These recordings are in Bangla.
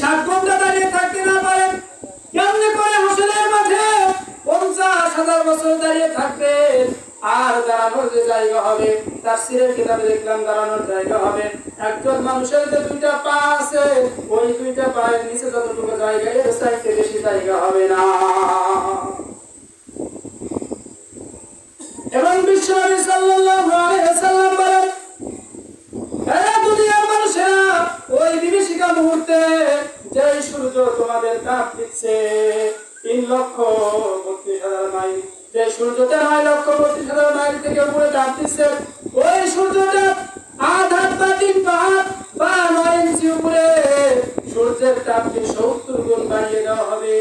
7 ঘন্টা দাঁড়িয়ে থাকতে না পারেন, কেমনে করে হাসরের মাঠে 50,000 বছর দাঁড়িয়ে থাকবেন? আর দাঁড়ানোর যে জায়গা হবে, তাফসীরের কিতাবে দেখলাম দাঁড়ানোর জায়গা হবে, একজন মানুষের যে 2টা পা আছে, ওই 2টা পায়ের নিচে যতটুকু জায়গা, এর চাইতে বেশি জায়গা হবে না। এবং বিশ্বনবী সাল্লাল্লাহু আলাইহি ওয়াসাল্লাম বলেন, এই দুনিয়ার মানুষেরা, ওই বিভীষিকা মুহূর্তে যে সূর্য তোমাদের তাপ দিচ্ছে 3,32,000 মাইল, যে সূর্যটা 9,32,000 মাইল থেকে উপরে তাপ দিচ্ছে, ওই সূর্যটা আধা বা 3 হাত বা 9 ইঞ্চি উপরে সূর্যের তাপকে 70 গুণ বাড়িয়ে দেওয়া হবে।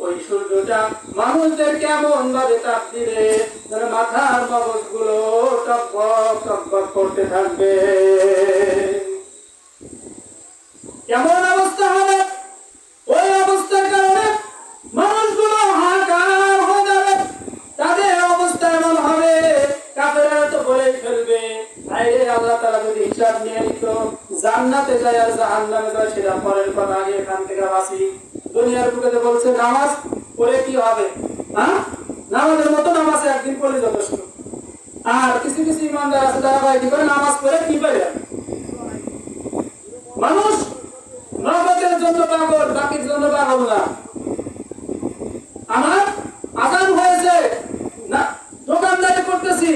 ওই সূর্যটা মানুষদের কেমন ভাবে তাপ দিবে, তার মাথার মগজগুলো টকবক টকবক করতে থাকবে। কেমন অবস্থা হবে? ওই অবস্থার কারণে মানুষগুলো হাহাকার হয়ে যাবে। তাদের অবস্থা এমন হবে, কাফেররা তো বলেই ফেলবে, আরে আল্লাহ তাআলা যদি হিসাব নিয়ে নিত, জান্নাতে যায় আর জাহান্নামে যায় সেটা পরের কথা, আগে এখান থেকে বাঁচি। দুনিয়ার বুকে বলছে নামাজ পড়ে কি হবে? হ্যাঁ, নামাজের মতো নামাজ একদিন পড়লে যথেষ্ট। আর কিছু কিছু ইমানদার আছে যারা ভাই কি করে, নামাজ পড়ে কি পারে? মানুষ নবতের জন্য পাগল, বাকির জন্য পাগল না। আমার আযান হয়েছে না, দোকানদারি করতেছি,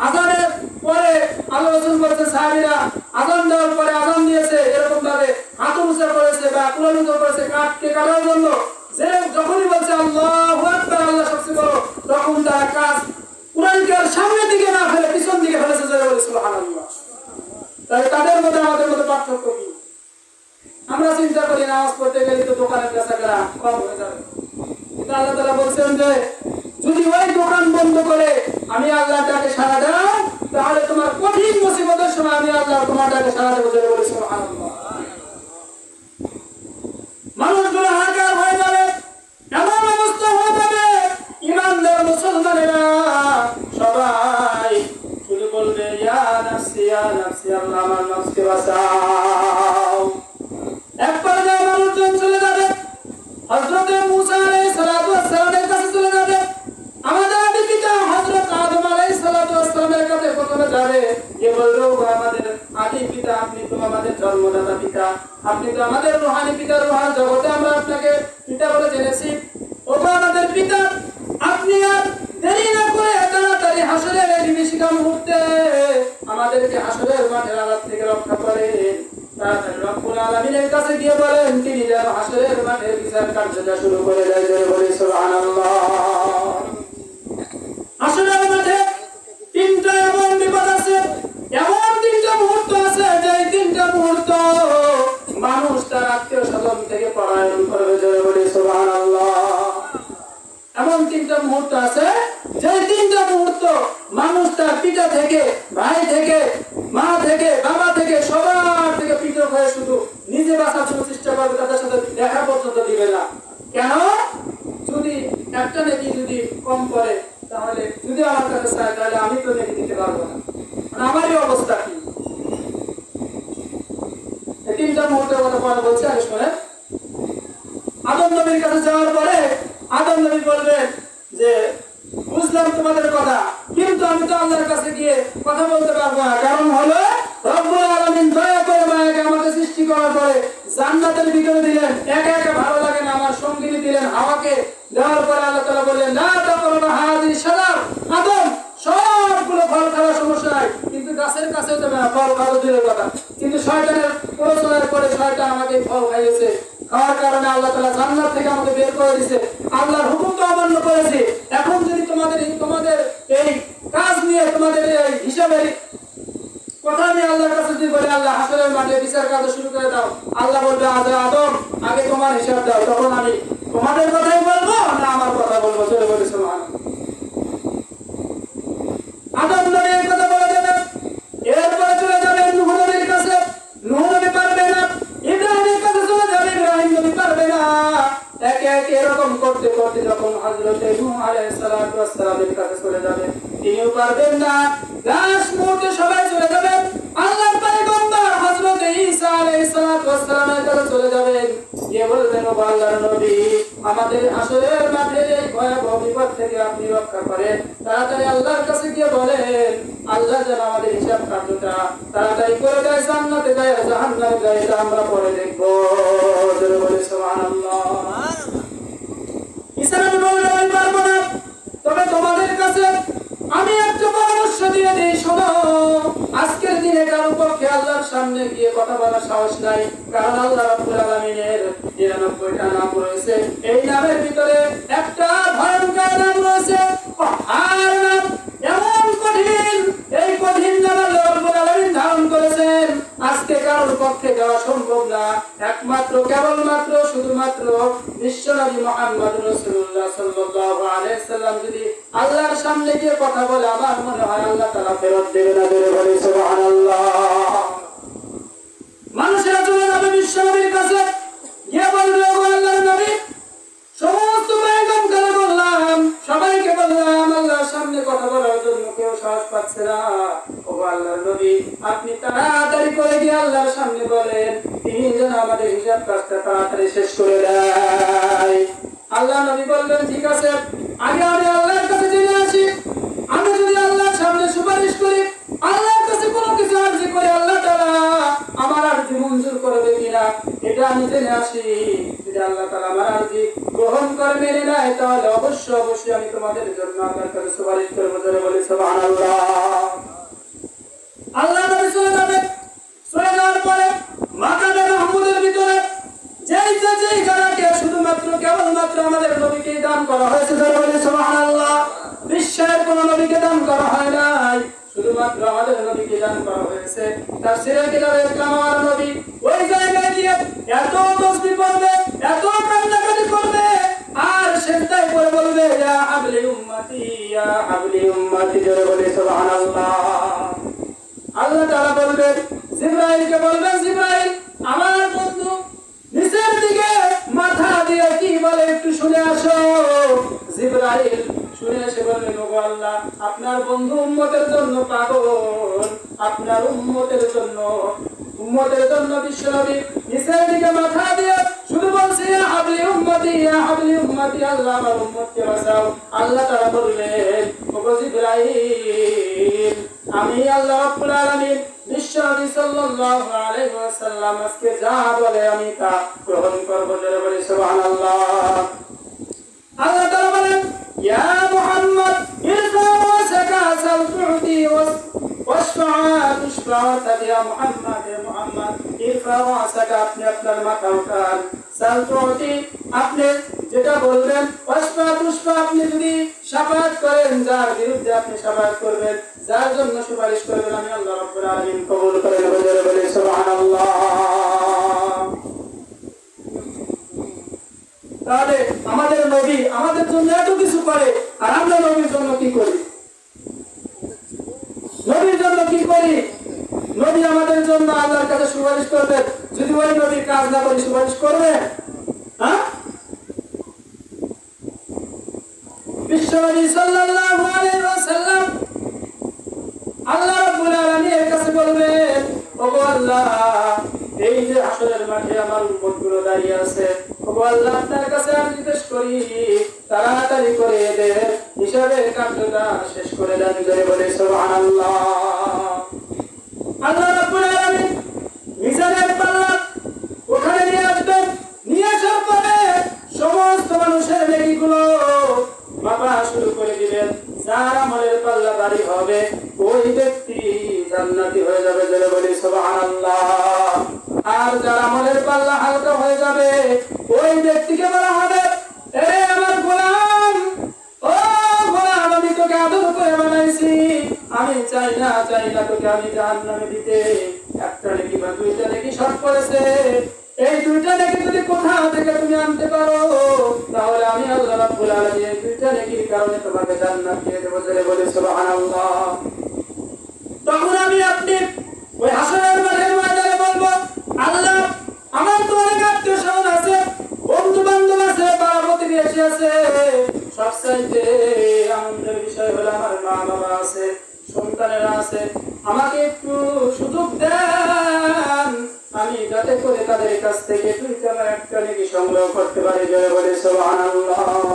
আযানের পরে আলোচনা করতে সাহাবীরা, আযান দেওয়ার পরে আযান দিয়েছে, এরকম ভাবে হাত উঁচা করেছে বা কুরআন উঁচা করেছে কাটকে কাটার জন্য। যে যখনই বলছে আল্লাহু আকবার, আল্লাহ সবচেয়ে বড়, তখন তারা কাজ কুরআনকে সামনের দিকে না ফেলে পিছন দিকে ফেলেছে, যারা বলে সুবহানাল্লাহ। তাই তাদের মধ্যে আমাদের মধ্যে পার্থক্য কি? আমরা চিন্তা করি নামাজ পড়তে গেলে তো দোকানের বেচাকেনা কম হয়ে যাবে, কিন্তু আল্লাহ তাআলা বলছেন যে যদি ওই দোকান বন্ধ করে আমি আল্লাহ তাকে সাড়া দাও, তাহলে তোমার কঠিন মুসিবতের সময় আমি আল্লাহ তোমার তাকে সাড়া দেবো, যারা বলে সুবহানাল্লাহ। মানুষগুলো হাহাকার হয়ে যাবে, এমন অবস্থা হয়ে যাবে, ইমানদার মুসলমানেরা সবাই শুধু বলবে ইয়া নাফসি ইয়া নাফসি, আল্লাহ আমার নফসকে বাঁচাও। এক পর্যায়ে মানুষজন চলে যাবে হযরত মুসা আলাইহিস সালাতু ওয়াস সালামের কাছে, চলে যাবে আমাদের আদি পিতা হযরত আদম আলাইহিস সালাতু ওয়াস সালামের কাছে প্রথমে যাবে, যে বলবে ও আমাদের আদি পিতা, আপনি তো আমাদের জন্মদাতা পিতা, আপনি তো আমাদের রূহানি পিতা, রূহান জগতে আমরা আপনাকে পিতা বলে জেনেছি। ও আমাদের পিতা, আপনি আর দেরি না করে তাড়াতাড়ি হাসরের এই বিভীষিকা মুহূর্তে আমাদেরকে হাসরের মাঠের আঘাত থেকে রক্ষা করেন। তাড়াতাড়ি রব্বুল আলামিনের কাছে গিয়ে বলেন, তিনি যেন হাসরের মাঠে বিচার কার্যটা শুরু করে দেয়, জোরে বলি সুবহানাল্লাহ। হাসরের মাঠে 3টা এমন বিপদ আছে, এমন 3টা মুহূর্ত আছে, যে 3টা মুহূর্ত মানুষ তার আত্মীয় স্বজন থেকে পলায়ন করবে, জোরে বলি সুবহানাল্লাহ। এমন 3টা মুহূর্ত আছে, যে 3টা মুহূর্ত মানুষ তার পিতা থেকে, ভাই থেকে, মা থেকে, বাবা থেকে, সবার থেকে পৃথক হয়ে শুধু নিজে বাঁচার জন্য চেষ্টা করবে, তাদের সাথে দেখা পর্যন্ত দিবে না। কেন? যদি একটা নেকি যদি কম করে, তাহলে যদি আমার কাছে চায়, তাহলে আমি তো নেকি দিতে পারবো না, আমারই অবস্থা কি? এই 3টা মুহূর্তের কথা পরে বলছি, আগে শোনেন। আদম নবীর কাছে যাওয়ার পরে আদম নবী বলবেন যে বুঝলাম তোমাদের কথা, কিন্তু আমি তো আল্লাহর কাছে গিয়ে কথা বলতে পারবো না। কারণ হলো রব্বুল আলামিন দয়া করে মায়াকে আমাকে সৃষ্টি করার পরে জান্নাতের ভিতরে দিলেন, একা একা ভালো লাগে না, আমার সঙ্গিনী দিলেন হাওয়াকে। দেওয়ার পরে আল্লাহ তাআলা বললেন না তাকরাবু হাযিহি শাজার, আদম সবগুলো ফল খাওয়ার সমস্যা নাই, কিন্তু গাছের কাছেও যাবে না, ফল খাওয়া দূরের কথা। কিন্তু শয়তানের প্ররোচনার পরে শয়তান আমাকে ফল খাইয়েছে, খাওয়ার কারণে আল্লাহ তাআলা জান্নাত থেকে আমাকে বের করে দিয়েছে, আল্লাহর হুকুম তো অমান্য করেছে। এখন যদি তোমাদের এই কাজ নিয়ে, তোমাদের এই হিসাবের কথা নিয়ে আল্লাহর কাছে যদি বলে আল্লাহ হাসরের মাঠে বিচার কাজ শুরু করে দাও, আল্লাহ বলবে আদম আগে তোমার হিসাব দাও, তখন আমি তোমাদের কথাই বলবো না আমার কথা বলবো, চলে বলে সুবহানাল্লাহ। আদম নবীর কথা বলে দেবেন, এরপরে চলে যাবেন নূহ নবীর কাছে, নূহ নবী পারবে না, ইব্রাহিমের কাছে চলে যাবে, ইব্রাহিম নবী পারবে না। একে একে এরকম করতে করতে যখন হযরত নূহ আলাইহিস সালাতু ওয়াস সালামের কাছে চলে যাবে, তিনিও পারবেন না। লাস্ট মুহূর্তে সবাই চলে যাবেন, আল্লাহর পয়গম্বর হযরত ঈসা আলাইহিস সালাতু ওয়াস সালামের কাছে চলে যাবেন, গিয়ে বলবেন, ও আল্লাহর নবী, আমাদের হাসরের মাঠে এই ভয়াবহ বিপদ থেকে আপনি রক্ষা করেন। তাড়াতাড়ি আল্লাহর কাছে গিয়ে বলেন, আল্লাহ যেন আমাদের হিসাব কার্যটা তাড়াতাড়ি করে দেয়, জান্নাতে যায় জাহান্নামে যায়, এটা আমরা পরে দেখবো। জোরে বলে সুবহানাল্লাহ। ঈসা নবী বললেন, আমি পারবো না, তবে তোমাদের কাছে আমি একটা পরামর্শ দিয়ে দিই, শোনো। আজকের দিনে কারো পক্ষে আল্লাহর সামনে গিয়ে কথা বলার সাহস নাই, কারণ আল্লাহ রাব্বুল আলামিনের 99টা নাম রয়েছে। এই নামের ভিতরে একটা ভয়ঙ্কর নাম রয়েছে, পাহাড় নাম। এমন কঠিন, এই কঠিন নাম আল্লাহ রাব্বুল আলামিন ধারণ করেছেন। আজকে কারোর পক্ষে যাওয়া সম্ভব না, একমাত্র কেবলমাত্র শুধুমাত্র বিশ্বনবী মুহাম্মদ রাসূলুল্লাহ সাল্লাল্লাহু আলাইহি সাল্লাম যদি আল্লাহর সামনে গিয়ে কথা বলে, আমার মনে হয় আল্লাহ তাআলা ফেরত দেবে না। জোরে বলে সুবহানাল্লাহ। মানুষেরা চলে যাবে বিশ্বনবীর কাছে, গিয়ে বলবে, ও আল্লাহর নবী, সমস্ত পয়গম্বরকে বললাম, সবাইকে বললাম, আল্লাহর সামনে কথা বলার জন্য কেউ সাহস পাচ্ছে না। ও আল্লাহর নবী, আপনি তাড়াতাড়ি করে গিয়ে আল্লাহর সামনে বলেন, তিনি যেন আমাদের হিসাব কাজটা তাড়াতাড়ি শেষ করে দেয়। আল্লাহ নবী বললেন, ঠিক আছে, আগে আমি আল্লাহর কাছে জেনে আসি। আমি যদি আল্লাহর সামনে সুপারিশ করি, আল্লাহর কাছে কোনো কিছু আরজি করি, আল্লাহ তাআলা আমার আরজি মঞ্জুর করবে কিনা এটা আমি জেনে আসি। যদি আল্লাহ তাআলা আমার আরজি গ্রহণ করে মেনে নেয়, তাহলে অবশ্যই আমি তোমাদের জন্য আল্লাহর কাছে সুপারিশ করব। জোরে বলি সুবহানাল্লাহ। আল্লাহ নবী চলে যাবেন, চলে যাওয়ার পরে মাকামে মাহমুদের ভিতরে যেই জায়গাকে শুধুমাত্র কেবলমাত্র আমাদের নবীকে দান করা হয়েছে। জোরে বলি সুবহানাল্লাহ। বিশ্বের কোন নবীকে দান করা হয় নাই, শুধুমাত্র আমাদের নবীকে দান করা হয়েছে। তাফসীরে কিতাবের কামাল নবী ওই জায়গায় গিয়ে এত তাসবিহ পড়বে, এত কান্নাকাটি করবে, আর সেজদায় পড়ে বলবে, ইয়া হাবলি উম্মতি, ইয়া হাবলি উম্মতি। জোরে বলি সুবহানাল্লাহ। আল্লাহ তাআলা বলবেন, জিবরাইলকে বলবেন, জিবরাইল, আমার বন্ধু নিচের দিকে মাথা দিয়ে কি বলে একটু শুনে আসো। জিবরাইল শুনে এসে বললেন, ওগো আল্লাহ, আপনার বন্ধু উম্মতের জন্য পাগল, আপনার উম্মতের জন্য বিশ্বনবী নিচের দিকে মাথা দিয়ে শুধু বলছে, ইয়া হাবলি উম্মতি, ইয়া হাবলি উম্মতি, আল্লাহ আমার উম্মতকে বাঁচাও। আল্লাহ তাআলা বললেন, ওগো জিবরাইল, আমি আল্লাহ রাব্বুল আলামিন বিশ্বনবী সাল্লাল্লাহু আলাইহি ওয়াসাল্লাম আজকে যা বলে আমি তা গ্রহণ করব। জোরে বলি সুবহানাল্লাহ। আল্লাহ তাআলা বলেন, ইয়া মুহাম্মদ ইরফা রাসাকা সাল তুতি ওয়াশফা তুশফা। ইয়া মুহাম্মদ, ইয়া মুহাম্মদ, ইরফা রাসাকা, আপনি আপনার মাথা উঠান, সাল তুতি, আপনি যেটা বলবেন, ওয়াশফা তুশফা, আপনি যদি শাফাআত করেন, যার বিরুদ্ধে আপনি শাফাআত করবেন, যার জন্য সুপারিশ করবেন, আমি আল্লাহ রাব্বুল আলামিন কবুল করে নেব। জোরে বলি সুবহানাল্লাহ। তাহলে আমাদের নবী আমাদের জন্য এত কিছু করে, আর আমরা নবীর জন্য কি করি? নবীর জন্য কি করি? নবী আমাদের জন্য আল্লাহর কাছে সুপারিশ করবে, যদি ওই নবীর কাজ না করি সুপারিশ করবে? হ্যাঁ, বিশ্বনবী সাল্লাল্লাহু আলাইহি ওয়াসাল্লাম আল্লাহ রাব্বুল আলামিনের কাছে বলবেন, ওগো আল্লাহ, এই যে হাসরের মাঠে আমার উম্মতগুলো দাঁড়িয়ে আছে, ওগো আল্লাহ, আপনার কাছে আরজি পেশ করি, তাড়াতাড়ি করে এদের হিসাবের কার্যটা শেষ করে দেন। জোরে বলে সুবহানাল্লাহ। আল্লাহ রাব্বুল আলামিন মিজানের পাল্লা ওখানে নিয়ে আসবেন, নিয়ে আসার পরে সমস্ত মানুষের নেকিগুলো মাপা শুরু করে দিবেন। যার আমলের পাল্লা ভারী হবে, ওই ব্যক্তি জান্নাতি হয়ে যাবে। জোরে বলি সুবহানাল্লাহ। আর যার আমলের পাল্লা হালকা হয়ে যাবে, ওই ব্যক্তিকে বলা হবে, এ আমার গোলাম, ও গোলাম, আমি তোকে আদর করে বানাইছি, আমি চাই না তোকে আমি জাহান্নামে দিতে। একটা নেকি বা দুইটা নেকি শর্ট পড়েছে, এই দুইটা নেকি যদি কোথা থেকে তুমি আনতে পারো, তাহলে আমি আল্লাহ রাব্বুল আলামিন এই দুইটা নেকির কারণে তোমাকে জান্নাত দিয়ে দেব। জোরে বলি সুবহানাল্লাহ। তখন আমি আপনি ওই হাসরের মাঠের ময়দানে বলবো, আল্লাহ, আমার তো অনেক আত্মীয়-স্বজন আছে, বন্ধু-বান্ধব আছে, পাড়া-প্রতিবেশী আছে, সবচাইতে আনন্দের বিষয় হলো আমার মা-বাবা আছে, সন্তানেরা আছে, আমাকে একটু সুযোগ দেন, আমি যাতে করে তাদের কাছ থেকে দুইটা বা একটা নেকি সংগ্রহ করতে পারি। জয় বলে সুবহানাল্লাহ।